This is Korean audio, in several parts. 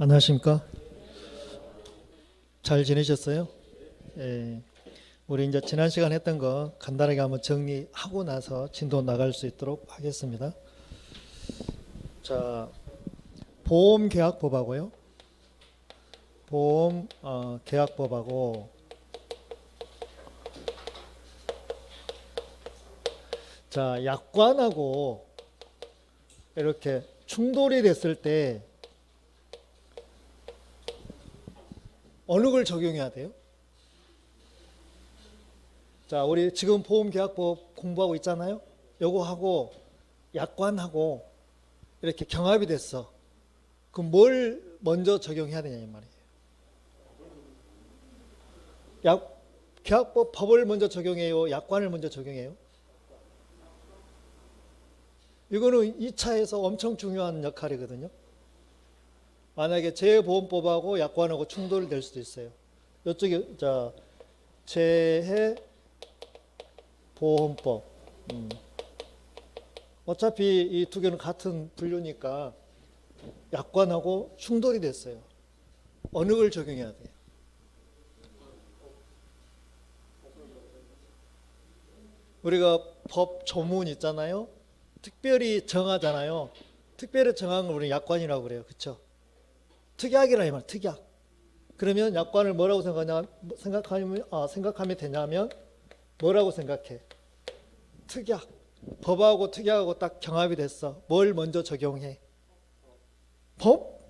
안녕하십니까? 잘 지내셨어요? 예. 우리 이제 지난 시간 했던 거 간단하게 한번 정리하고 나서 진도 나갈 수 있도록 하겠습니다. 자, 보험계약법하고요. 보험 계약법하고 자, 약관하고 이렇게 충돌이 됐을 때 어느 걸 적용해야 돼요? 자, 우리 지금 보험계약법 공부하고 있잖아요. 요거하고 약관하고 이렇게 경합이 됐어. 그럼 뭘 먼저 적용해야 되냐 이 말이에요. 계약법 법을 먼저 적용해요? 약관을 먼저 적용해요? 이거는 2차에서 엄청 중요한 역할이거든요. 만약에 재보험법하고 약관하고 충돌이 될 수도 있어요. 이쪽에 자 재해보험법. 어차피 이 두 개는 같은 분류니까 약관하고 충돌이 됐어요. 어느 걸 적용해야 돼요? 우리가 법 조문 있잖아요. 특별히 정하잖아요. 특별히 정한 걸 우리는 약관이라고 그래요. 그렇죠? 특약이라 이 말, 특약. 그러면 약관을 뭐라고 생각하면 되냐면 뭐라고 생각해? 특약. 법하고 특약하고 딱 경합이 됐어. 뭘 먼저 적용해? 법?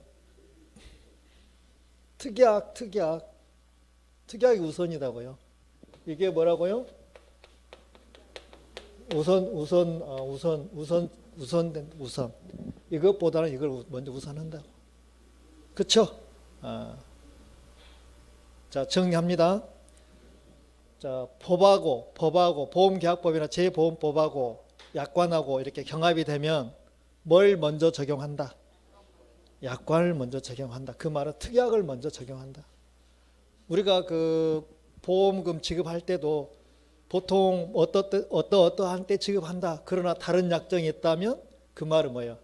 특약이 우선이다고요. 이게 뭐라고요? 우선. 이것보다는 이걸 먼저 우선한다고. 그렇죠? 자, 정리합니다. 자, 법하고 보험계약법이나 재보험법하고 약관하고 이렇게 경합이 되면 뭘 먼저 적용한다? 약관을 먼저 적용한다. 그 말은 특약을 먼저 적용한다. 우리가 그 보험금 지급할 때도 보통 어떠한 때 지급한다. 그러나 다른 약정이 있다면 그 말은 뭐예요?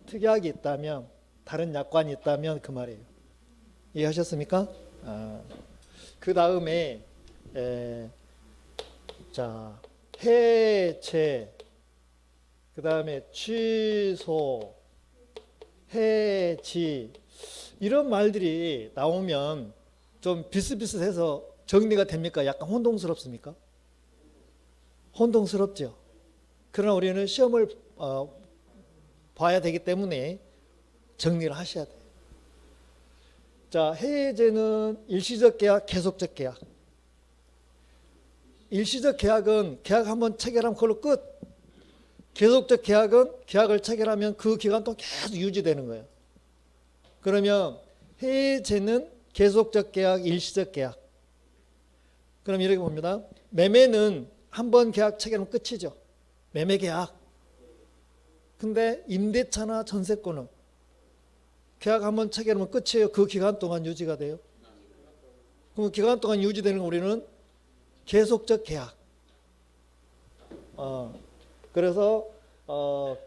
특약이 있다면, 다른 약관이 있다면 그 말이에요. 이해하셨습니까? 그 다음에 자, 해체, 그 다음에 취소, 해지, 이런 말들이 나오면 좀 비슷비슷해서 정리가 됩니까? 약간 혼동스럽습니까? 혼동스럽죠. 그러나 우리는 시험을 봐야 되기 때문에 정리를 하셔야 돼요. 자, 해제는 일시적 계약, 계속적 계약. 일시적 계약은 계약 한번 체결하면 그걸로 끝. 계속적 계약은 계약을 체결하면 그 기간 동안 계속 유지되는 거예요. 그러면 해제는 계속적 계약, 일시적 계약. 그럼 이렇게 봅니다. 매매는 한번 계약 체결하면 끝이죠. 매매 계약. 근데 임대차나 전세권은 계약 한번 체결하면 끝이에요. 그 기간 동안 유지가 돼요. 그럼 기간 동안 유지되는 거 우리는 계속적 계약. 그래서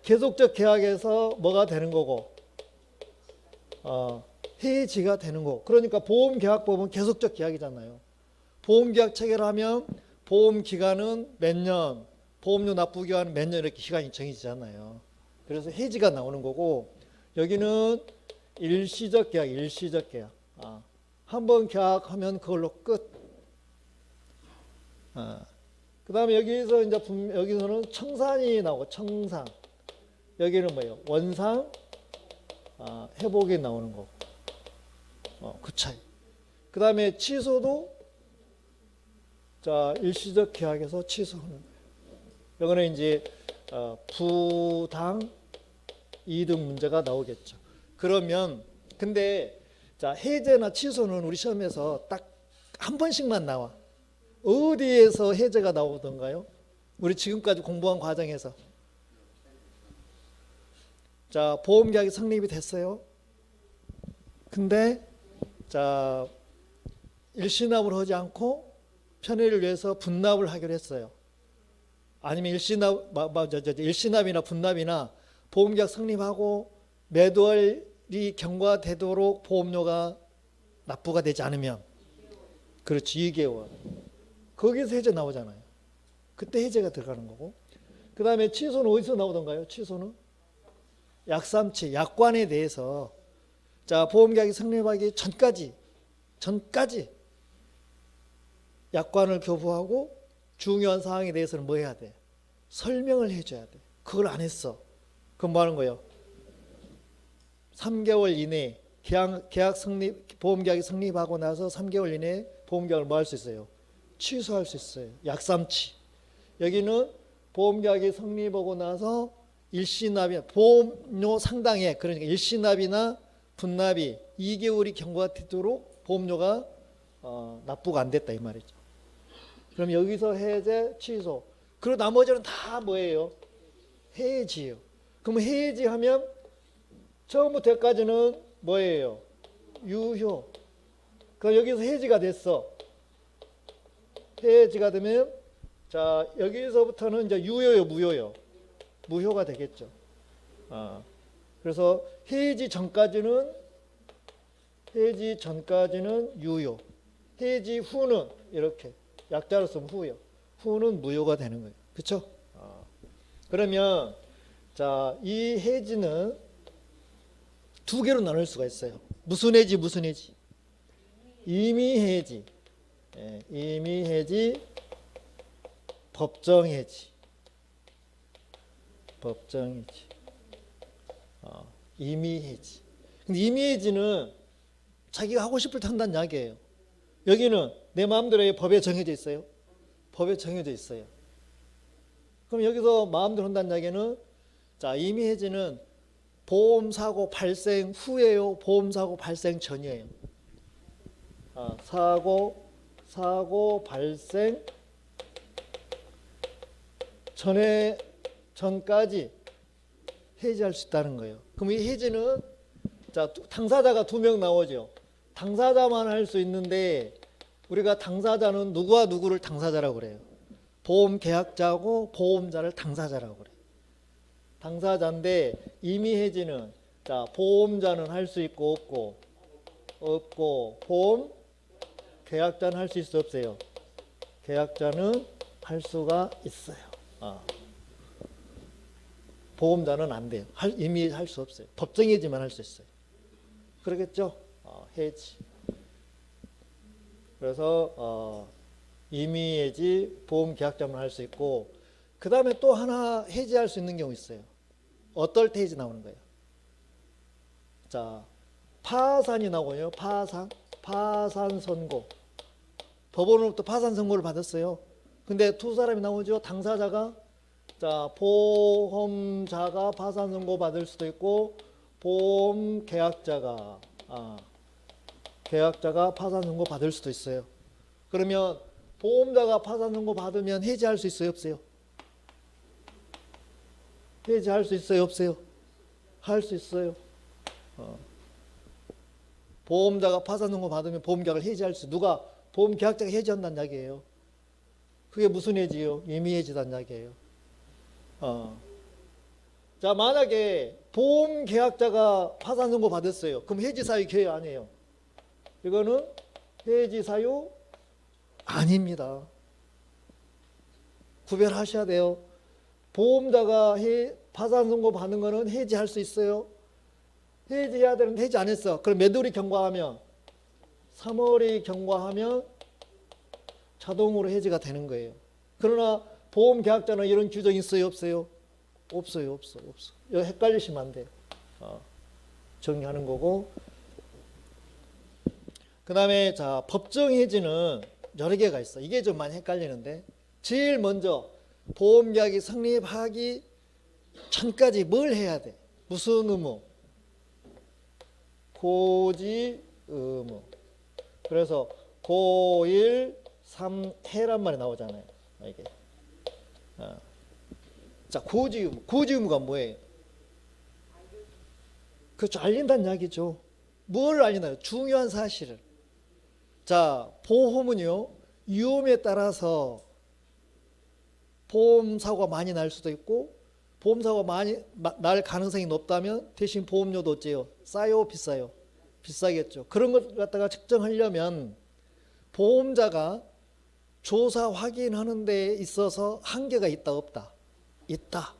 계속적 계약에서 뭐가 되는 거고 해지가 되는 거고. 그러니까 보험계약법은 계속적 계약이잖아요. 보험계약 체결하면 보험 기간은 몇 년, 보험료 납부 기간은 몇 년 이렇게 기간이 정해지잖아요. 그래서 해지가 나오는 거고 여기는 일시적 계약, 일시적 계약. 한번 계약하면 그걸로 끝. 그 다음에 여기서 이제 여기서는 청산이 나오고 청산. 여기는 뭐예요? 원상 회복이 나오는 거고. 그 차이. 그 다음에 취소도 자 일시적 계약에서 취소하는 거예요. 이거는 이제 부당 이득 문제가 나오겠죠. 그러면 근데 자 해제나 취소는 우리 시험에서 딱 한 번씩만 나와. 어디에서 해제가 나오던가요? 우리 지금까지 공부한 과정에서. 자, 보험계약이 성립이 됐어요. 근데 자 일시납을 하지 않고 편의를 위해서 분납을 하기로 했어요. 아니면 일시납이나 분납이나 보험계약 성립하고 매도할 경과되도록 보험료가 납부가 되지 않으면, 그렇지, 2개월. 거기서 해제 나오잖아요. 그때 해제가 들어가는 거고. 그 다음에 취소는 어디서 나오던가요? 취소는 약삼치, 약관에 대해서, 자, 보험계약이 성립하기 전까지 약관을 교부하고 중요한 사항에 대해서는 뭐 해야 돼? 설명을 해줘야 돼. 그걸 안 했어. 그럼 뭐 하는 거예요? 3개월 이내에 보험계약이 성립하고 나서 3개월 이내에 보험계약을 뭐 할 수 있어요? 취소할 수 있어요. 약삼치. 여기는 보험계약이 성립하고 나서 일시납이, 보험료 상당액, 그러니까 일시납이나 분납이 2개월이 경과되도록 보험료가 납부가 안 됐다 이 말이죠. 그럼 여기서 해제, 취소. 그리고 나머지는 다 뭐예요? 해지예요. 그럼 해지하면 처음부터 여기까지는 뭐예요? 유효. 그럼 여기서 해지가 됐어. 해지가 되면, 자, 여기서부터는 이제 유효요, 무효요? 무효가 되겠죠. 그래서 해지 전까지는 유효. 해지 후는 이렇게 약자로 쓰면 후요. 후는 무효가 되는 거예요. 그렇죠? 그러면 자, 이 해지는 두 개로 나눌 수가 있어요. 무슨 해지, 무슨 해지? 임의 해지. 임의 해지, 법정 해지. 법정 해지. 임의 해지. 근데 임의 해지는 자기가 하고 싶을 때 한다는 이야기예요. 여기는 내 마음대로 법에 정해져 있어요. 법에 정해져 있어요. 그럼 여기서 마음대로 한다는 이야기는, 자, 임의 해지는 보험사고 발생 후에요, 보험사고 발생 전이에요? 사고 발생 전까지 해지할 수 있다는 거예요. 그럼 이 해지는, 자, 당사자가 2명 나오죠. 당사자만 할 수 있는데, 우리가 당사자는 누구와 누구를 당사자라고 그래요? 보험계약자하고 보험자를 당사자라고 그래요. 당사자인데, 임의 해지는, 자, 보험자는 할 수 있고 없고, 보험계약자는 할 수 있어 없어요? 계약자는 할 수가 있어요. 보험자는 안 돼요. 임의 할 수 없어요. 법정 해지만 할 수 있어요. 그러겠죠? 해지. 그래서 임의 해지, 보험 계약자만 할 수 있고, 그 다음에 또 하나 해지할 수 있는 경우 있어요. 어떨 때 해지 나오는 거예요? 자, 파산이 나오고요. 파산 선고. 법원으로부터 파산 선고를 받았어요. 근데 두 사람이 나오죠. 당사자가, 자, 보험자가 파산 선고 받을 수도 있고, 보험 계약자가 파산 선고 받을 수도 있어요. 그러면 보험자가 파산 선고 받으면 해지할 수 있어요, 없어요? 해지할 수 있어요, 없어요? 할 수 있어요. 보험자가 파산 선고 받으면 보험계약을 해지할 수, 누가 보험계약자가 해지한다는 이야기예요. 그게 무슨 해지요? 임의 해지단 이야기예요. 자, 만약에 보험계약자가 파산 선고 받았어요. 그럼 해지 사유 기회 아니에요. 이거는 해지 사유 아닙니다. 구별하셔야 돼요. 보험자가 파산 선고 받는 거는 해지할 수 있어요. 해지해야 되는데 해지 안 했어. 그럼 몇 월이 경과하면? 3월이 경과하면 자동으로 해지가 되는 거예요. 그러나 보험계약자는 이런 규정이 있어요, 없어요? 없어요. 이거 헷갈리시면 안 돼요. 정리하는 거고. 그 다음에, 자, 법정 해지는 여러 개가 있어. 이게 좀 많이 헷갈리는데, 제일 먼저 보험계약이 성립하기 전까지 뭘 해야 돼? 무슨 의무? 고지 의무. 그래서 고1 3해란 말이 나오잖아요. 이게. 자, 고지 의무. 고지 의무가 뭐예요? 그렇죠. 알린다는 이야기죠. 뭘 알리나요? 중요한 사실을. 자, 보험은요, 위험에 따라서 보험 사고가 많이 날 수도 있고 보험사고가 많이 날 가능성이 높다면 대신 보험료도 어째요? 싸요, 비싸요? 비싸겠죠. 그런 걸 갖다가 측정하려면 보험자가 조사 확인하는 데 있어서 한계가 있다, 없다? 있다.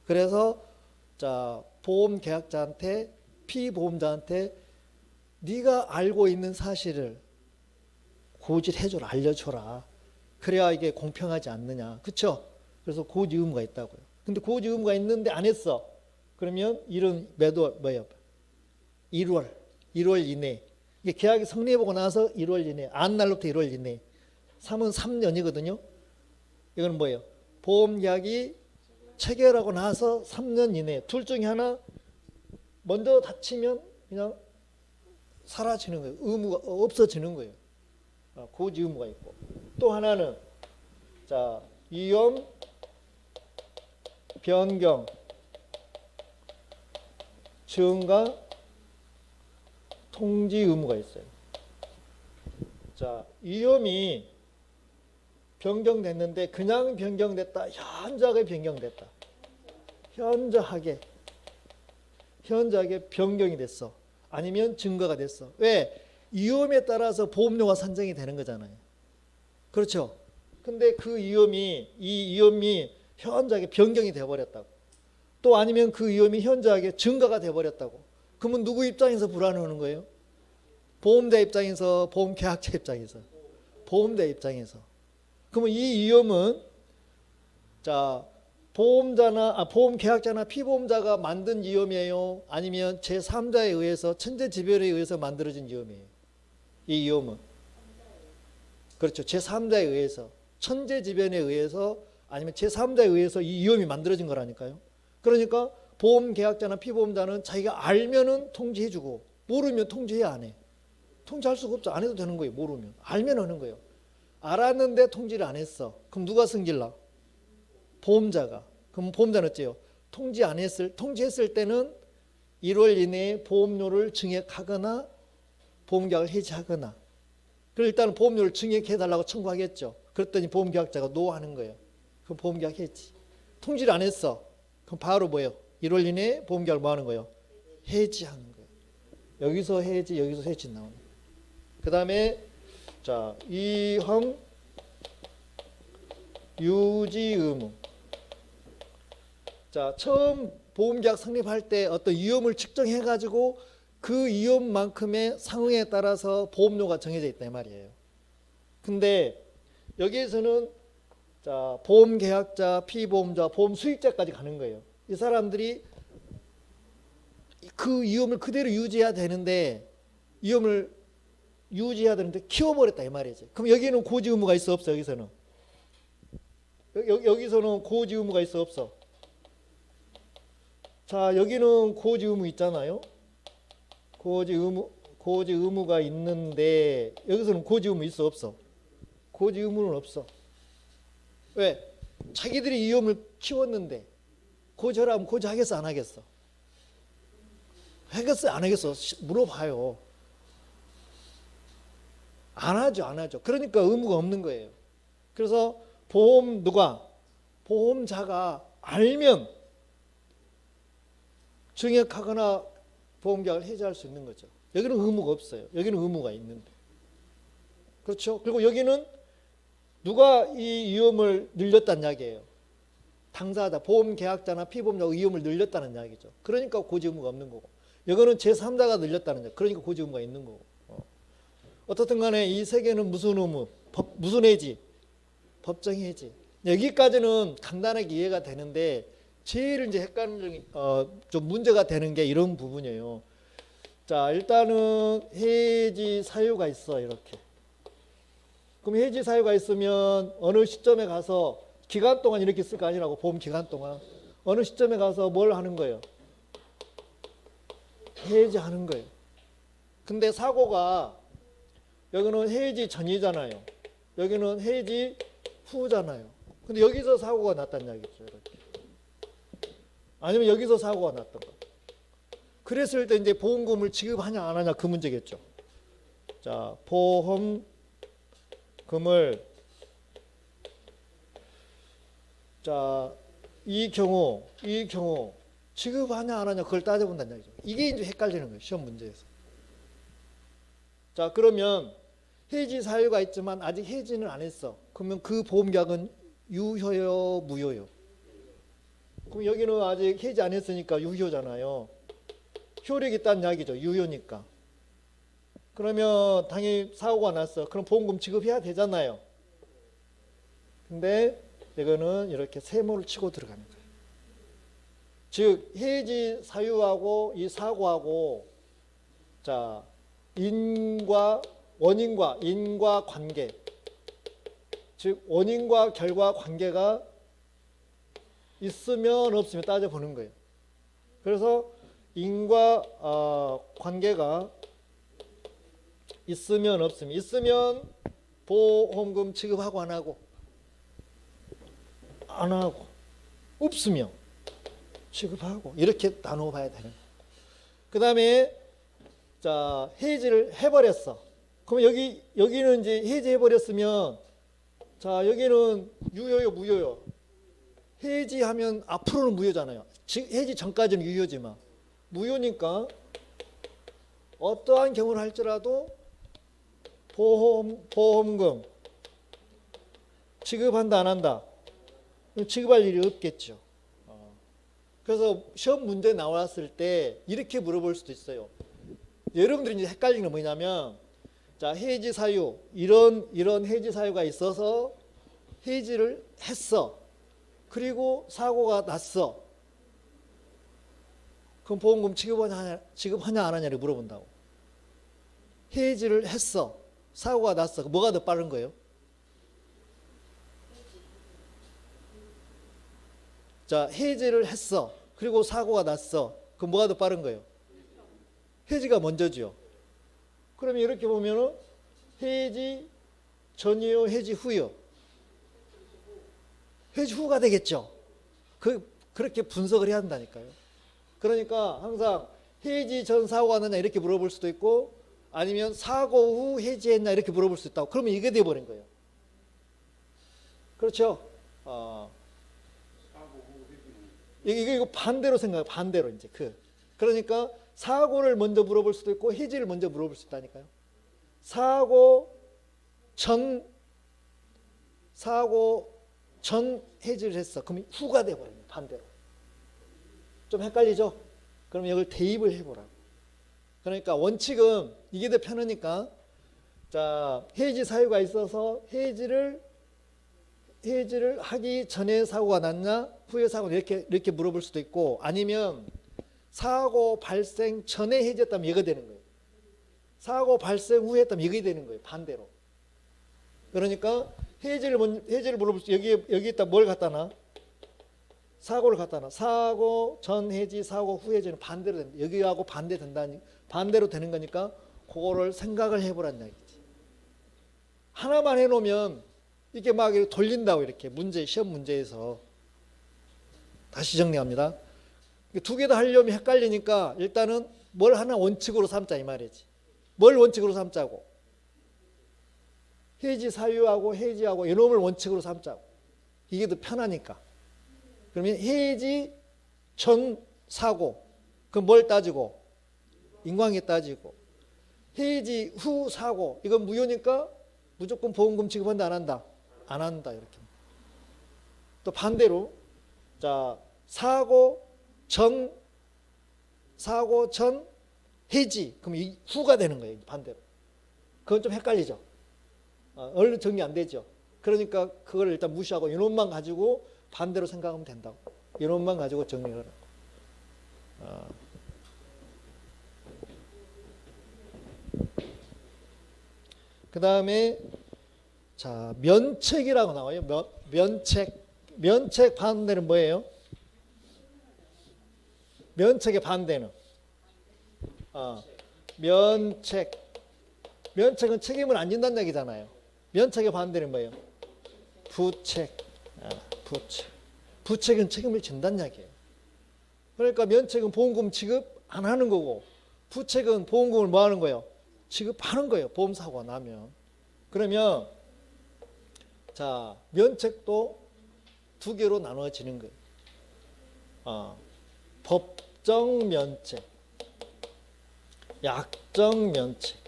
그래서 자, 보험 계약자한테, 피보험자한테 네가 알고 있는 사실을 고지해줘라, 알려줘라. 그래야 이게 공평하지 않느냐. 그렇죠? 그래서 고지 의무가 있다고요. 근데 고지 의무가 있는데 안 했어. 그러면 이런 매도 뭐예요? 1월 이내. 이게 계약이 성립하고 나서 1월 이내. 안 날로부터 1월 이내. 3은 3년이거든요. 이건 뭐예요? 보험 계약이 체결하고 나서 3년 이내. 둘 중에 하나 먼저 다치면 그냥 사라지는 거예요. 의무가 없어지는 거예요. 고지 의무가 있고. 또 하나는 자, 위험 변경 증가 통지 의무가 있어요. 자, 위험이 변경됐는데 그냥 변경됐다, 현저하게 변경됐다. 현저하게 변경이 됐어. 아니면 증거가 됐어. 왜? 위험에 따라서 보험료가 산정이 되는 거잖아요. 그렇죠? 근데 그 이 위험이 현저하게 변경이 돼버렸다고. 또 아니면 그 위험이 현저하게 증가가 돼버렸다고. 그러면 누구 입장에서 불안해하는 거예요? 보험자 입장에서, 보험 계약자 입장에서. 보험자 입장에서. 그러면 이 위험은 자, 보험 계약자나 피보험자가 만든 위험이에요? 아니면 제3자에 의해서, 천재지변에 의해서 만들어진 위험이에요? 이 위험은. 그렇죠. 제3자에 의해서, 천재지변에 의해서, 아니면 제3자에 의해서 이 위험이 만들어진 거라니까요. 그러니까 보험 계약자나 피보험자는 자기가 알면은 통지해주고, 모르면 통지해야 안 해. 통지할 수가 없죠. 안 해도 되는 거예요. 모르면. 알면 하는 거예요. 알았는데 통지를 안 했어. 그럼 누가 승질나? 보험자가. 그럼 보험자는 어째요? 통지했을 때는 1월 이내에 보험료를 증액하거나 보험계약을 해지하거나. 그럼 일단은 보험료를 증액해달라고 청구하겠죠. 그랬더니 보험계약자가 노하는 거예요. 그럼 보험계약 해지. 통지를 안 했어. 그럼 바로 뭐예요? 1월 이내에 보험계약을 뭐 하는 거예요? 해지하는 거예요. 여기서 해지, 여기서 해지 나오는 거예요. 그 다음에 자, 위험 유지 의무. 자, 처음 보험계약 성립할 때 어떤 위험을 측정해 가지고 그 위험만큼의 상황에 따라서 보험료가 정해져 있다 이 말이에요. 근데 여기에서는 자, 보험계약자, 피보험자, 보험수익자까지 가는 거예요. 이 사람들이 그 위험을 그대로 유지해야 되는데 위험을 유지해야 되는데 키워버렸다 이 말이지. 그럼 여기는 고지 의무가 있어 없어? 여기서는 여기서는 고지 의무가 있어 없어? 자, 여기는 고지 의무 있잖아요. 고지 의무가 있는데 여기서는 고지 의무 있어 없어? 고지 의무는 없어. 왜? 자기들이 위험을 키웠는데 고지하라면 고지하겠어 안 하겠어? 하겠어 안 하겠어? 물어봐요. 안 하죠. 그러니까 의무가 없는 거예요. 그래서 보험자가 알면 증액하거나 보험계약을 해지할 수 있는 거죠. 여기는 의무가 없어요. 여기는 의무가 있는데. 그렇죠? 그리고 여기는 누가 이 위험을 늘렸다는 이야기예요? 당사자, 보험계약자나 피보험자가 위험을 늘렸다는 이야기죠. 그러니까 고지 의무가 없는 거고. 여기는 제3자가 늘렸다는 이야기. 그러니까 고지 의무가 있는 거고. 어떻든 간에 이 세 개는 무슨 의무? 무슨 해지? 법정 해지. 여기까지는 간단하게 이해가 되는데 제일 이제 헷갈리는 좀 문제가 되는 게 이런 부분이에요. 자, 일단은 해지 사유가 있어 이렇게. 그럼 해지 사유가 있으면 어느 시점에 가서 기간 동안 이렇게 쓸 거 아니라고 보험 기간 동안 어느 시점에 가서 뭘 하는 거예요? 해지하는 거예요. 근데 사고가 여기는 해지 전이잖아요. 여기는 해지 후잖아요. 근데 여기서 사고가 났다는 이야기죠. 이렇게. 아니면 여기서 사고가 났던 거. 그랬을 때 이제 보험금을 지급하냐 안 하냐 그 문제겠죠. 자, 보험금을 자 이 경우 지급하냐 안 하냐 그걸 따져본다는 얘기죠. 이게 이제 헷갈리는 거예요. 시험 문제에서. 자, 그러면 해지 사유가 있지만 아직 해지는 안 했어. 그러면 그 보험계약은 유효요, 무효요? 그럼 여기는 아직 해지 안 했으니까 유효잖아요. 효력이 있다는 이야기죠. 유효니까. 그러면 당연히 사고가 났어. 그럼 보험금 지급해야 되잖아요. 근데 이거는 이렇게 세모를 치고 들어가는 거예요. 즉 해지 사유하고 이 사고하고 자 원인과 관계, 즉 원인과 결과 관계가 있으면 없으면 따져보는 거예요. 그래서 인과 관계가 있으면 없으면, 있으면 보험금 지급하고 안 하고 없으면 지급하고 이렇게 나눠봐야 되는 거예요. 그 다음에 자 해지를 해버렸어. 그럼 여기는 이제 해지해버렸으면 자 여기는 유효요, 무효요? 해지하면 앞으로는 무효잖아요. 해지 전까지는 유효지만 무효니까 어떠한 경우를 할지라도 보험금 지급한다 안 한다? 지급할 일이 없겠죠. 그래서 시험 문제 나왔을 때 이렇게 물어볼 수도 있어요. 여러분들이 이제 헷갈리는 건 뭐냐면 자 해지 사유 이런 해지 사유가 있어서 해지를 했어. 그리고 사고가 났어. 그럼 보험금 지급하냐 안 하냐를 물어본다고. 해지를 했어. 사고가 났어. 뭐가 더 빠른 거예요? 자 해지를 했어. 그리고 사고가 났어. 그럼 뭐가 더 빠른 거예요? 해지가 먼저죠. 그러면 이렇게 보면은 해지 전이요, 해지 후요? 해지 후가 되겠죠. 그렇게 분석을 해야 한다니까요. 그러니까 항상 해지 전 사고가 났냐 이렇게 물어볼 수도 있고 아니면 사고 후 해지했냐 이렇게 물어볼 수 있다고. 그러면 이게 돼버린 거예요. 그렇죠? 이거 반대로 생각해요. 반대로 이제 그러니까 사고를 먼저 물어볼 수도 있고 해지를 먼저 물어볼 수 있다니까요. 사고 전 해지를 했어. 그럼 후가 돼버려요. 반대로. 좀 헷갈리죠? 그럼 이걸 대입을 해보라고. 그러니까 원칙은 이게 더 편하니까 자 해지 사유가 있어서 해지를 하기 전에 사고가 났냐 후에 사고가 이렇게 물어볼 수도 있고 아니면 사고 발생 전에 해지했다면 이거 되는 거예요. 사고 발생 후에 했다면 이게 되는 거예요. 반대로. 그러니까 해지를 물어볼 수 여기에다 뭘 갖다 놔? 사고를 갖다 놔. 사고 전 해지, 사고 후 해지는 반대로 된다. 여기하고 반대로 되는 거니까 그거를 생각을 해보라는 얘기지. 하나만 해놓으면 이렇게 막 돌린다고 이렇게 시험 문제에서. 다시 정리합니다. 두 개 다 하려면 헷갈리니까 일단은 뭘 하나 원칙으로 삼자 이 말이지. 뭘 원칙으로 삼자고? 해지 사유하고 해지하고 이놈을 원칙으로 삼자고. 이게 더 편하니까. 그러면 해지 전 사고 그럼 뭘 따지고? 인과관계 따지고. 해지 후 사고 이건 무효니까 무조건 보험금 지급한다 안 한다? 안 한다 이렇게. 또 반대로 자 사고 전 해지 그럼 이 후가 되는 거예요. 반대로. 그건 좀 헷갈리죠. 얼른 정리 안 되죠. 그러니까 그걸 일단 무시하고 이놈만 가지고 반대로 생각하면 된다고. 이놈만 가지고 정리를 하라고. 그 다음에 자 면책이라고 나와요. 면책 반대는 뭐예요? 면책의 반대는 면책은 책임을 안 진다는 얘기잖아요. 면책의 반대는 뭐예요? 부책. 부책은 책임을 진다는 얘기예요. 그러니까 면책은 보험금 지급 안 하는 거고 부책은 보험금을 뭐 하는 거예요? 지급하는 거예요. 보험사고가 나면. 그러면 자 면책도 두 개로 나눠지는 거예요. 법정 면책, 약정 면책.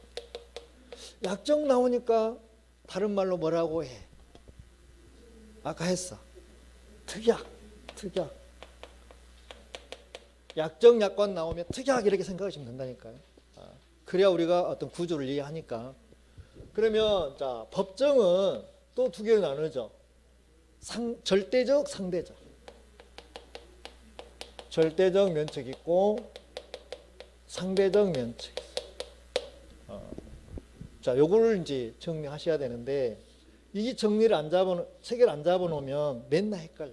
약정 나오니까 다른 말로 뭐라고 해? 아까 했어. 특약. 약정, 약관 나오면 특약 이렇게 생각하시면 된다니까요. 그래야 우리가 어떤 구조를 이해하니까. 그러면 자, 법정은 또 두 개로 나누죠. 절대적, 상대적. 절대적 면책이 있고 상대적 면책. 자, 요거를 이제 정리하셔야 되는데, 이 정리를 체계를 안 잡아놓으면 맨날 헷갈려.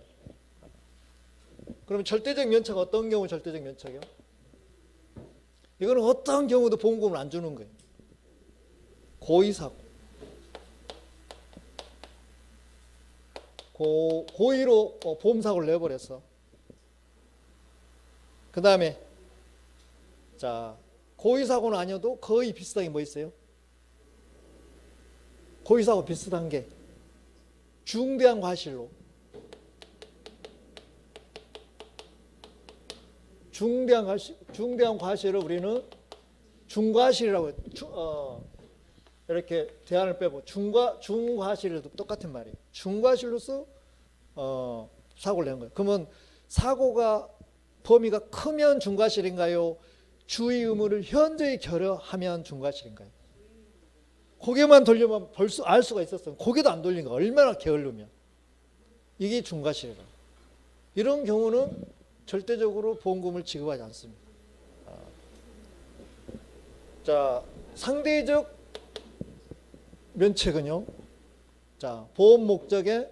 그러면 절대적 면책 어떤 경우 절대적 면책이요? 이거는 어떤 경우도 보험금을 안 주는 거예요. 고의사고. 고의로 보험사고를 내버렸어. 그 다음에 자, 고의사고는 아니어도 거의 비슷한 게 뭐 있어요? 고의사고 비슷한 게 중대한 과실로. 중대한 과실을 우리는 중과실이라고 이렇게 대안을 빼고 중과실도 똑같은 말이에요. 중과실로서 사고를 내는 거예요. 그러면 사고가 범위가 크면 중과실인가요? 주의 의무를 현저히 결여하면 중과실인가요? 고개만 돌리면 벌써 알 수가 있었어요. 고개도 안 돌린 거 얼마나 게을르면. 이게 중과실이다. 이런 경우는 절대적으로 보험금을 지급하지 않습니다. 자, 상대적 면책은요. 자, 보험 목적의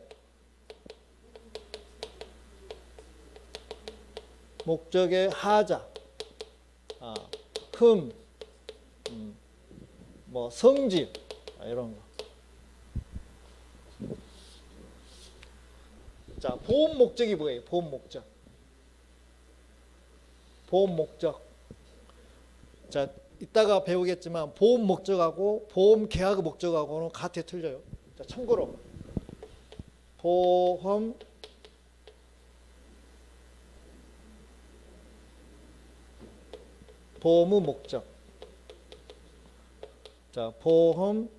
하자, 흠, 뭐 성질 이런 거. 자, 보험 목적이 뭐예요? 보험 목적. 자, 이따가 배우겠지만 보험 목적하고 보험 계약 목적하고는 같아 틀려요. 자, 참고로 보험의 목적. 자, 보험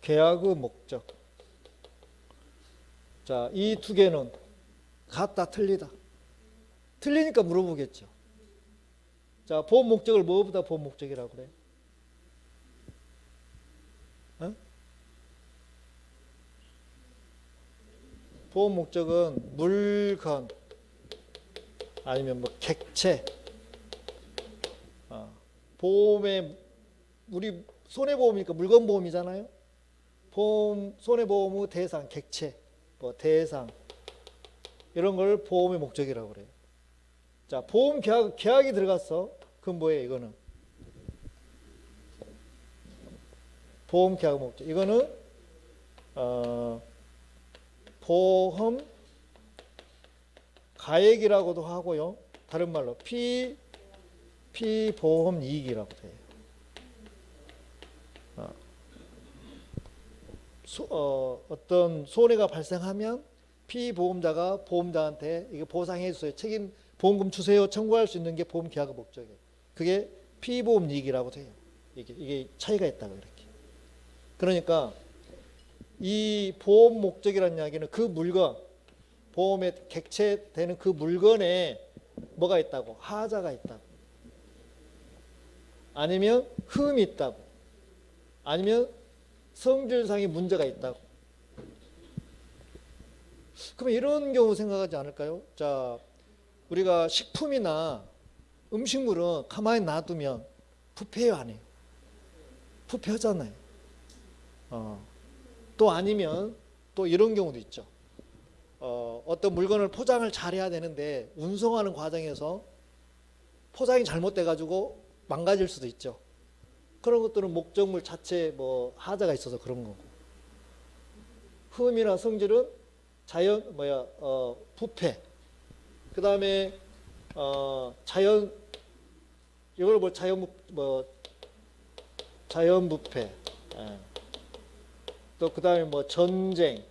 계약의 목적. 자, 이 두 개는 같다, 틀리다. 틀리니까 물어보겠죠. 자, 보험 목적을 뭐보다 보험 목적이라고 그래? 보험 목적은 물건 아니면 뭐 객체. 보험에 우리 손해보험이니까 물건보험이잖아요. 손해보험의 대상, 객체, 뭐 대상 이런 걸 보험의 목적이라고 그래요. 자, 보험 계약이 들어갔어. 그건 뭐예요? 이거는 보험 계약 목적. 이거는 보험 가액이라고도 하고요. 다른 말로 피보험 이익이라고 돼요. 어떤 손해가 발생하면 피보험자가 보험자한테 이거 보상해 주세요. 보험금 주세요. 청구할 수 있는 게 보험 계약의 목적이에요. 그게 피보험 이익이라고 돼요. 이게 차이가 있다고 이렇게. 그러니까 이 보험 목적이라는 이야기는 그 물건, 보험에 객체되는 그 물건에 뭐가 있다고? 하자가 있다고. 아니면 흠이 있다고. 아니면 성질상의 문제가 있다고. 그러면 이런 경우 생각하지 않을까요? 자, 우리가 식품이나 음식물은 가만히 놔두면 부패해요, 안 해요? 부패하잖아요. 또 아니면 또 이런 경우도 있죠. 어떤 물건을 포장을 잘해야 되는데 운송하는 과정에서 포장이 잘못돼가지고 망가질 수도 있죠. 그런 것들은 목적물 자체에 뭐 하자가 있어서 그런 거고. 흠이나 성질은 부패. 그 다음에 이걸 자연부패. 또 그 다음에 뭐 전쟁.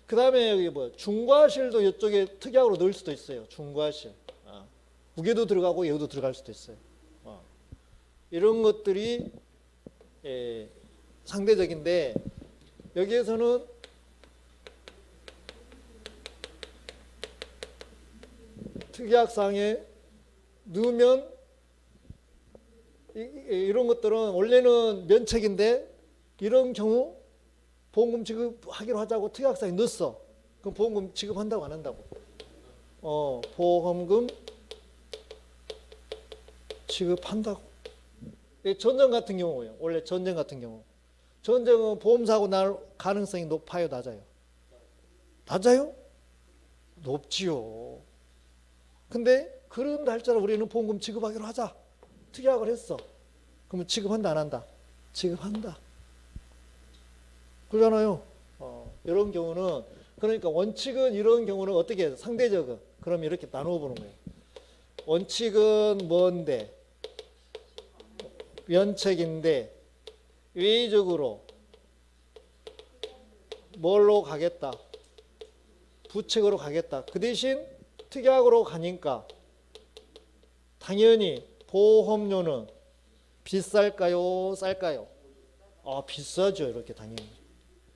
그 다음에 여기 뭐 중과실도 이쪽에 특약으로 넣을 수도 있어요. 중과실. 무게도 들어가고 여기도 들어갈 수도 있어요. 이런 것들이 상대적인데 여기에서는 특약상에 넣으면 이런 것들은 원래는 면책인데 이런 경우 보험금 지급하기로 하자고 특약상에 넣었어. 그럼 보험금 지급한다고 안 한다고? 보험금 지급한다고. 전쟁 같은 경우예요. 원래 전쟁 같은 경우. 전쟁은 보험사고 날 가능성이 높아요, 낮아요? 낮아요? 높지요. 근데 그런 날짜를 우리는 보험금 지급하기로 하자. 특약을 했어. 그러면 지급한다, 안 한다? 지급한다. 그러잖아요. 이런 경우는, 그러니까 원칙은 이런 경우는 어떻게 해요? 상대적은. 그럼 이렇게 나누어 보는 거예요. 원칙은 뭔데? 면책인데 외의적으로 뭘로 가겠다? 부책으로 가겠다. 그 대신 특약으로 가니까 당연히 보험료는 비쌀까요? 쌀까요? 비싸죠. 이렇게 당연히.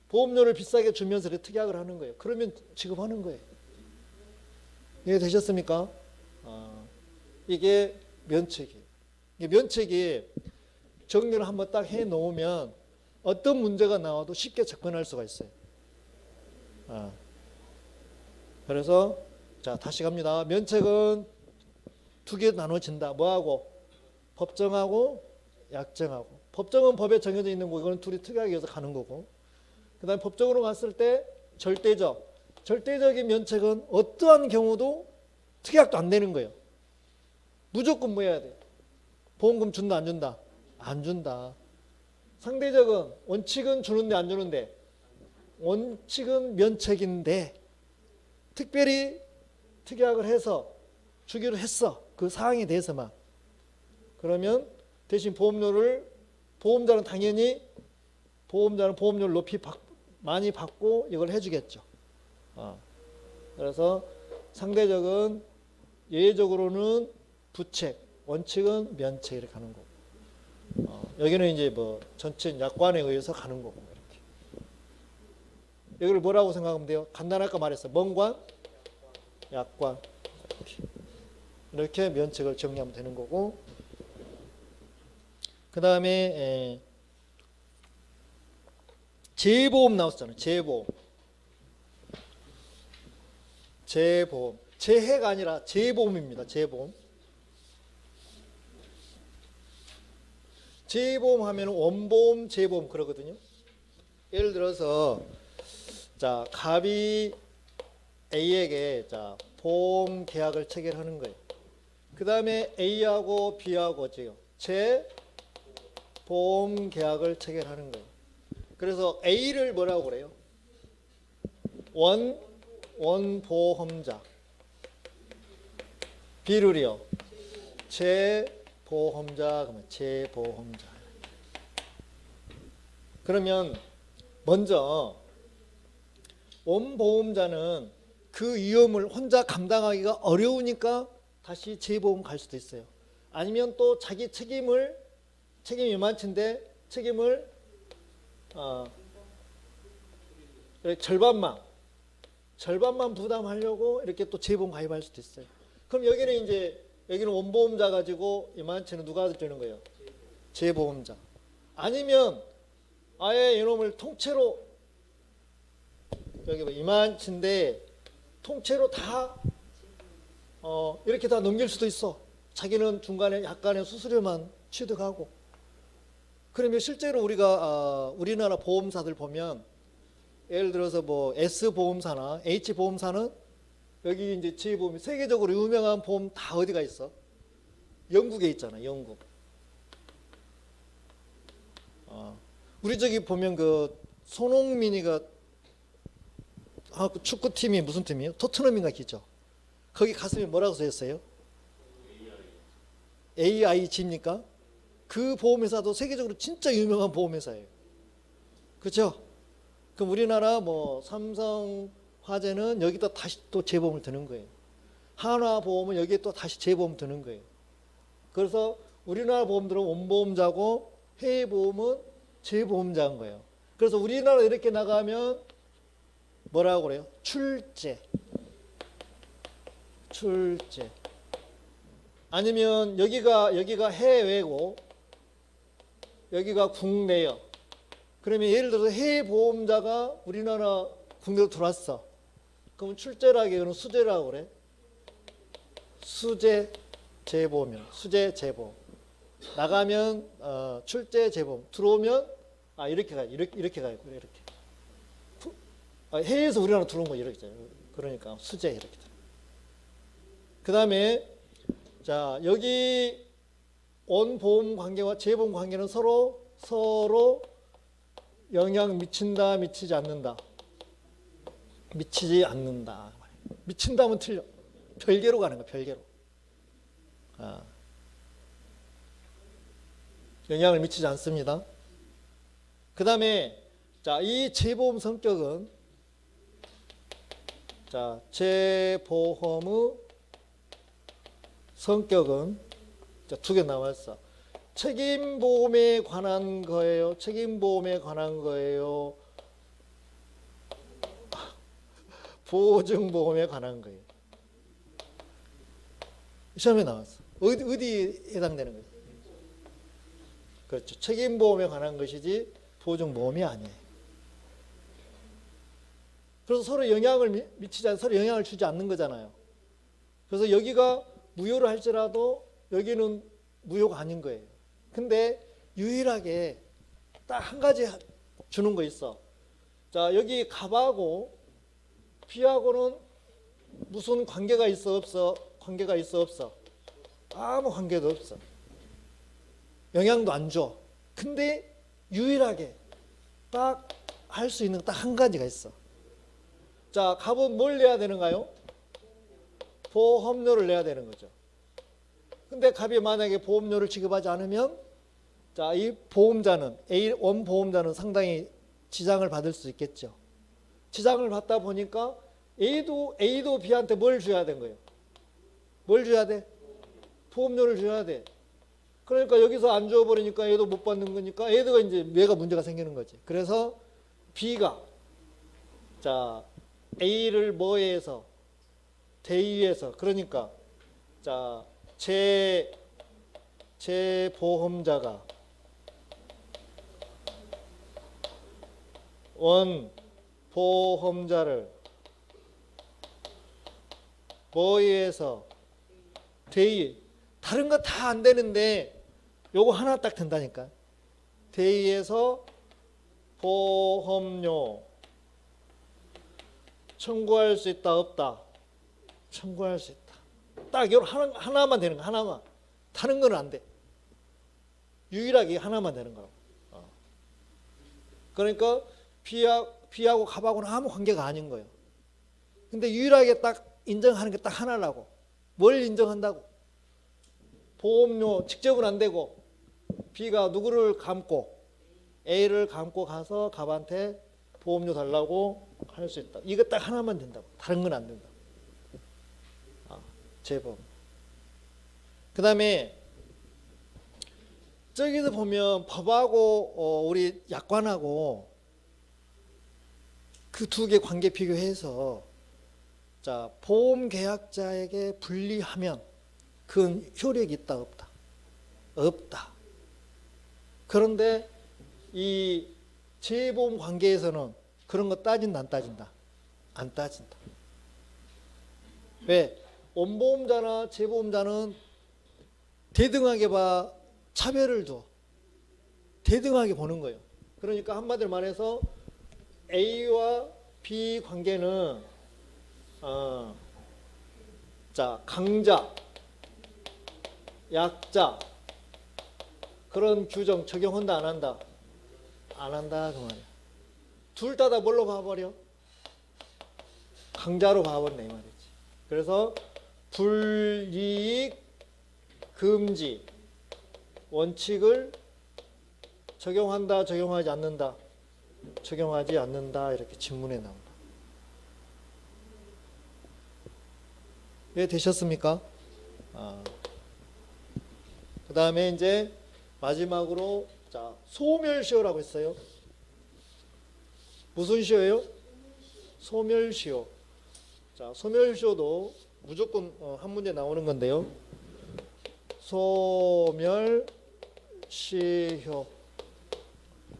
보험료를 비싸게 주면서 특약을 하는 거예요. 그러면 지급하는 거예요. 이해되셨습니까? 이게 면책이에요. 이게 면책이 정리를 한번 딱 해 놓으면 어떤 문제가 나와도 쉽게 접근할 수가 있어요. 그래서 자 다시 갑니다. 면책은 두 개 나눠진다. 뭐하고? 법정하고 약정하고. 법정은 법에 정해져 있는 거고 이건 둘이 특약에 의해서 가는 거고. 그 다음에 법정으로 갔을 때 절대적인 면책은 어떠한 경우도 특약도 안 되는 거예요. 무조건 뭐 해야 돼? 보험금 준다 안 준다? 안 준다. 상대적은 원칙은 주는데 안 주는데 원칙은 면책인데 특별히 특약을 해서 주기로 했어. 그 사항에 대해서만. 그러면 대신 보험자는 당연히 보험료를 많이 받고 이걸 해주겠죠. 그래서 상대적은 예외적으로는 부책, 원칙은 면책 이렇게 가는 거고. 여기는 이제 뭐 전체 약관에 의해서 가는 거고 이렇게. 여기를 뭐라고 생각하면 돼요? 간단할까 말했어. 뭔관? 약관. 이렇게 면책을 정리하면 되는 거고. 그 다음에 재보험 나왔잖아요. 재보험. 재해가 아니라 재보험입니다. 재보험. 재보험 하면 원보험, 재보험 그러거든요. 예를 들어서 자 갑이 A에게 자 보험 계약을 체결하는 거예요. 그 다음에 A하고 B하고 지금 재보험 계약을 체결하는 거예요. 그래서 A를 뭐라고 그래요? 원보험자. B를요. 재보험자. 그러면 재보험자. 그러면 먼저 원보험자는 그 위험을 혼자 감당하기가 어려우니까 다시 재보험 갈 수도 있어요. 아니면 또 자기 책임이 이만치인데 책임을 절반만 부담하려고 이렇게 또 재보험 가입할 수도 있어요. 그럼 여기는 원보험자 가지고 이만치는 누가 주는 거예요? 재보험자. 아니면 아예 이놈을 통째로 여기 뭐 이만치인데 통째로 다 이렇게 다 넘길 수도 있어. 자기는 중간에 약간의 수수료만 취득하고. 그러면 실제로 우리나라 보험사들 보면 예를 들어서 뭐 S보험사나 H보험사는 여기 이제 재보험이 세계적으로 유명한 보험 다 어디가 있어? 영국에 있잖아. 영국. 우리 저기 보면 그 손흥민이가 그 축구팀이 무슨 팀이에요? 토트넘인가 기죠. 거기 가슴에 뭐라고 써있어요? AIG입니까? 그 보험회사도 세계적으로 진짜 유명한 보험회사예요. 그렇죠? 그럼 우리나라 뭐 삼성, 화재는 여기다 다시 또 재보험을 드는 거예요. 한화보험은 여기에 또 다시 재보험 드는 거예요. 그래서 우리나라 보험들은 원보험자고 해외 보험은 재보험자인 거예요. 그래서 우리나라 이렇게 나가면 뭐라고 그래요? 출재. 아니면 여기가 해외고 여기가 국내요. 그러면 예를 들어서 해외 보험자가 우리나라 국내로 들어왔어. 그럼 출재라기에는 수재라고 그래. 수재 재보험이요. 수재 재보험. 나가면 출재 재보험. 들어오면 이렇게 가요. 이렇게 가요. 이렇게. 해외에서 우리나라 들어온 거 이렇게 잖아요. 그러니까 수재 이렇게. 그 다음에 자 여기 원보험 관계와 재보험 관계는 서로 영향 미친다, 미치지 않는다. 미치지 않는다. 미친다면 틀려. 별개로 가는 거야. 별개로. 영향을 미치지 않습니다. 그 다음에 이 재보험 성격은 재보험의 성격은 두 개 남았어. 책임보험에 관한 거예요. 책임보험에 관한 거예요. 보증보험에 관한 거예요. 시험에 나왔어. 어디에 해당되는 거예요? 그렇죠. 책임보험에 관한 것이지 보증보험이 아니에요. 그래서 서로 영향을 미치지 않고 서로 영향을 주지 않는 거잖아요. 그래서 여기가 무효를 할지라도 여기는 무효가 아닌 거예요. 근데 유일하게 딱 한 가지 주는 거 있어. 자, 여기 갑하고 비하고는 무슨 관계가 있어 없어? 관계가 있어 없어? 아무 관계도 없어. 영향도 안 줘. 근데 유일하게 딱 할 수 있는 딱 한 가지가 있어. 자, 갑은 뭘 내야 되는가요? 보험료를 내야 되는 거죠. 근데 갑이 만약에 보험료를 지급하지 않으면 자, 이 보험자는 A1 보험자는 상당히 지장을 받을 수 있겠죠. 지장을 받다 보니까 A도 B한테 뭘 줘야 되는 거예요? 뭘 줘야 돼? 보험료를 줘야 돼. 그러니까 여기서 안 줘버리니까 A도 못 받는 거니까 A가 이제 얘가 문제가 생기는 거지. 그래서 B가 자 A를 뭐에 해서 대위해서 그러니까 자 재보험자가 원보험자를 뭐에 의해서 대위 다른 거 다 안 되는데 요거 하나 딱 된다니까. 대위에서 보험료 청구할 수 있다 없다? 청구할 수 있다. 딱 요 하나만 되는 거 하나만. 다른 건 안 돼. 유일하게 하나만 되는 거라고. 그러니까 B하고 갑하고는 아무 관계가 아닌 거예요. 근데 유일하게 딱 인정하는 게 딱 하나라고. 뭘 인정한다고? 보험료 직접은 안 되고 B가 누구를 감고 A를 감고 가서 갑한테 보험료 달라고 할 수 있다. 이거 딱 하나만 된다고. 다른 건 안 된다. 재보험. 그 다음에 저기서 보면 법하고 우리 약관하고 그 두 개 관계 비교해서 자 보험 계약자에게 불리하면 그건 효력이 있다 없다? 없다. 그런데 이 재보험 관계에서는 그런 거 따진다 안 따진다? 안 따진다. 왜? 원보험자나 재보험자는 대등하게 차별을 둬. 대등하게 보는 거예요. 그러니까 한마디로 말해서 A와 B 관계는 자 강자, 약자 그런 규정 적용한다 안 한다? 안 한다 그 말이야. 둘 다 뭘로 봐버려? 강자로 봐버린다 이 말이지. 그래서 불이익 금지 원칙을 적용한다 적용하지 않는다? 적용하지 않는다 이렇게 질문에 나온다. 예, 되셨습니까? 그 다음에 이제 마지막으로 자, 소멸시효라고 했어요. 무슨 시효예요? 소멸시효. 자, 소멸시효도 무조건 한 문제 나오는 건데요. 소멸시효.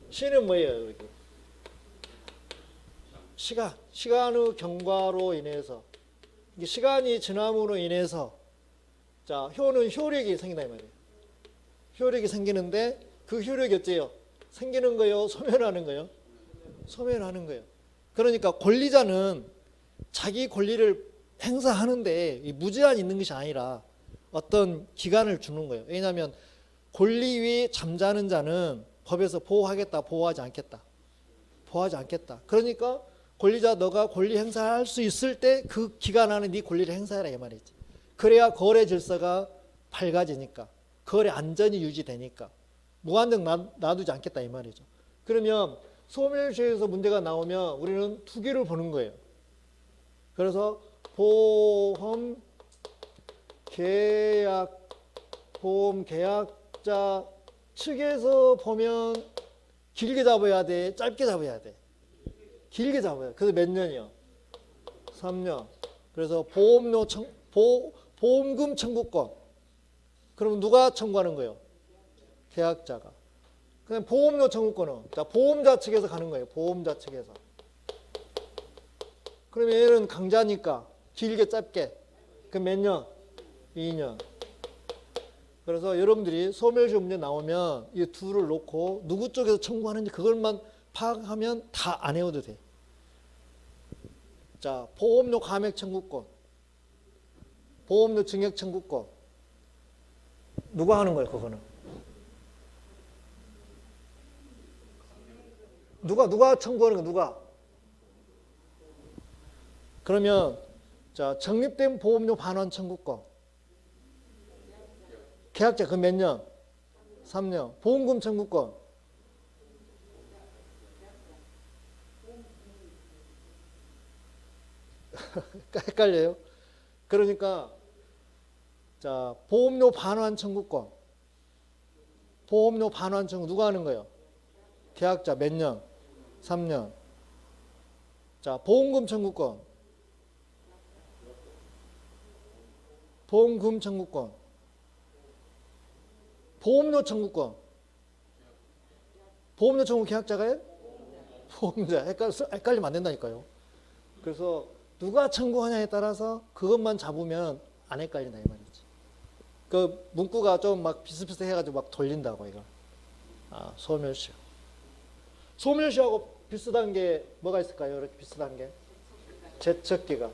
시는 뭐예요? 여기? 시간의 경과로 인해서, 시간이 지남으로 인해서, 자, 효는 효력이 생긴다 이 말이에요. 효력이 생기는데 그 효력이 어째요? 생기는 거요? 소멸하는 거요? 소멸하는 거예요. 그러니까 권리자는 자기 권리를 행사하는데 무제한 있는 것이 아니라 어떤 기간을 주는 거예요. 왜냐하면 권리 위에 잠자는 자는 법에서 보호하겠다, 보호하지 않겠다. 보호하지 않겠다. 그러니까 권리자 너가 권리 행사할 수 있을 때 그 기간 안에 네 권리를 행사해라 이 말이지. 그래야 거래 질서가 밝아지니까, 거래 안전이 유지되니까 무한정 놔두지 않겠다 이 말이죠. 그러면 소멸시효에서 문제가 나오면 우리는 두 개를 보는 거예요. 그래서 보험 계약자 측에서 보면 길게 잡아야 돼, 짧게 잡아야 돼. 길게 잡아요. 그래서 몇 년이요? 3년. 그래서 보험금 청구권. 그럼 누가 청구하는 거예요? 계약자가. 그냥 보험료 청구권은 자, 보험자 측에서 가는 거예요. 보험자 측에서. 그러면 얘는 강자니까 길게 짧게. 그럼 몇 년? 2년. 그래서 여러분들이 소멸시효 문제 나오면 이 둘을 놓고 누구 쪽에서 청구하는지 그것만 파악하면 다 안 외워도 돼. 자, 보험료 감액 청구권, 보험료 증액 청구권. 누가 하는 거예요, 그거는? 누가 청구하는 거, 누가? 그러면, 자, 적립된 보험료 반환 청구권. 계약자, 그 몇 년? 3년. 보험금 청구권. 헷갈려요? 그러니까, 자, 보험료 반환 청구권. 보험료 반환 청구 누가 하는 거예요? 계약자 몇 년? 3년. 자, 보험금 청구권. 보험금 청구권. 보험료 청구권. 보험료 청구 계약자가요? 보험자. 헷갈리면 안 된다니까요. 그래서 누가 청구하냐에 따라서 그것만 잡으면 안 헷갈린다 이 말이지. 그 문구가 좀 막 비슷비슷해가지고 막 돌린다고 이거. 소멸시효. 소멸시효하고 비슷한 게 뭐가 있을까요? 이렇게 비슷한 게 제척기간.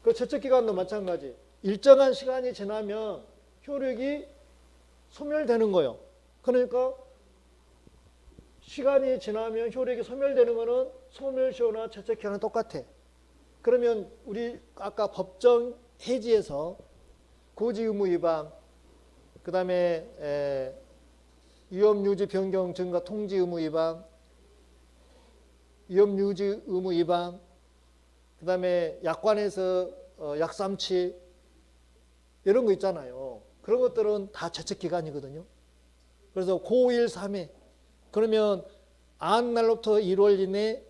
그 제척기간도 마찬가지. 일정한 시간이 지나면 효력이 소멸되는 거예요. 그러니까 시간이 지나면 효력이 소멸되는 거는 소멸시효나 제척기간은 똑같아. 그러면 우리 아까 법정 해지에서 고지 의무 위반, 그 다음에 위험유지 변경 증가 통지 의무 위반, 위험유지 의무 위반, 그 다음에 약관에서 약삼치 이런 거 있잖아요. 그런 것들은 다 제척기간이거든요. 그래서 고1, 3회 그러면 안 날로부터 1월 이내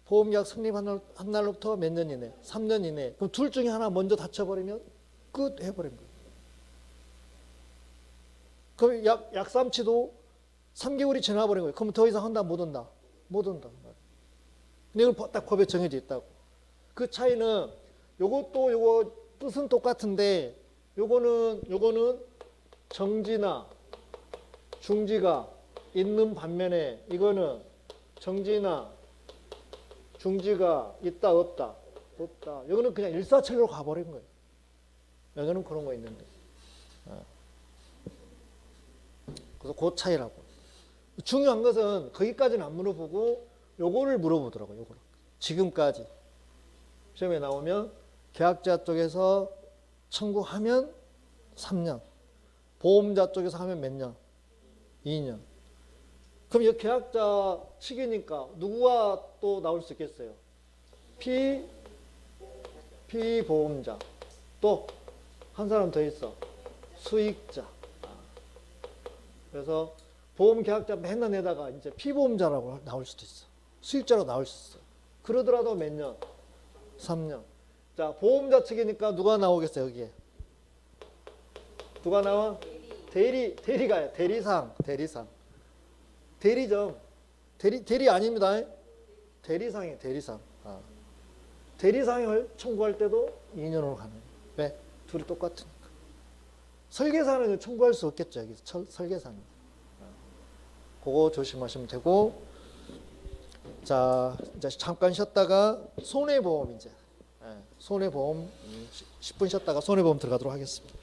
보험계약 성립한 날로부터 몇 년 이내? 3년 이내. 그럼 둘 중에 하나 먼저 다쳐버리면 끝 해버린 거예요. 그럼 약삼치도 3개월이 지나버린 거예요. 그럼 더 이상 한다 못 한다? 못 한다. 근데 이건 딱 법에 정해져 있다고. 그 차이는 요것도 요거 뜻은 똑같은데 요거는 정지나 중지가 있는 반면에 이거는 정지나 중지가 있다 없다. 없다. 여기는 그냥 일사천리로 가버린 거예요. 여기는 그런 거 있는데. 그래서 그 차이라고. 중요한 것은 거기까지는 안 물어보고 요거를 물어보더라고요. 요거를. 지금까지. 시험에 나오면 계약자 쪽에서 청구하면 3년. 보험자 쪽에서 하면 몇 년? 2년. 그럼 이 계약자 측이니까 누구가 또 나올 수 있겠어요? 피보험자. 또 한 사람 더 있어. 수익자. 그래서 보험계약자 맨날 내다가 이제 피보험자라고 나올 수도 있어. 수익자로 나올 수 있어. 그러더라도 몇 년? 3년. 자, 보험자 측이니까 누가 나오겠어요, 여기에? 누가 나와? 대리가요. 대리상. 대리점. 대리 아닙니다. 대리상이에요, 대리상. 대리상을 청구할 때도 2년으로 가는 거예요. 왜? 둘이 똑같으니까. 설계사는 청구할 수 없겠죠, 여기서. 설계사는. 그거 조심하시면 되고. 자, 이제 잠깐 쉬었다가 손해보험 이제. 손해보험 10분 쉬었다가 손해보험 들어가도록 하겠습니다.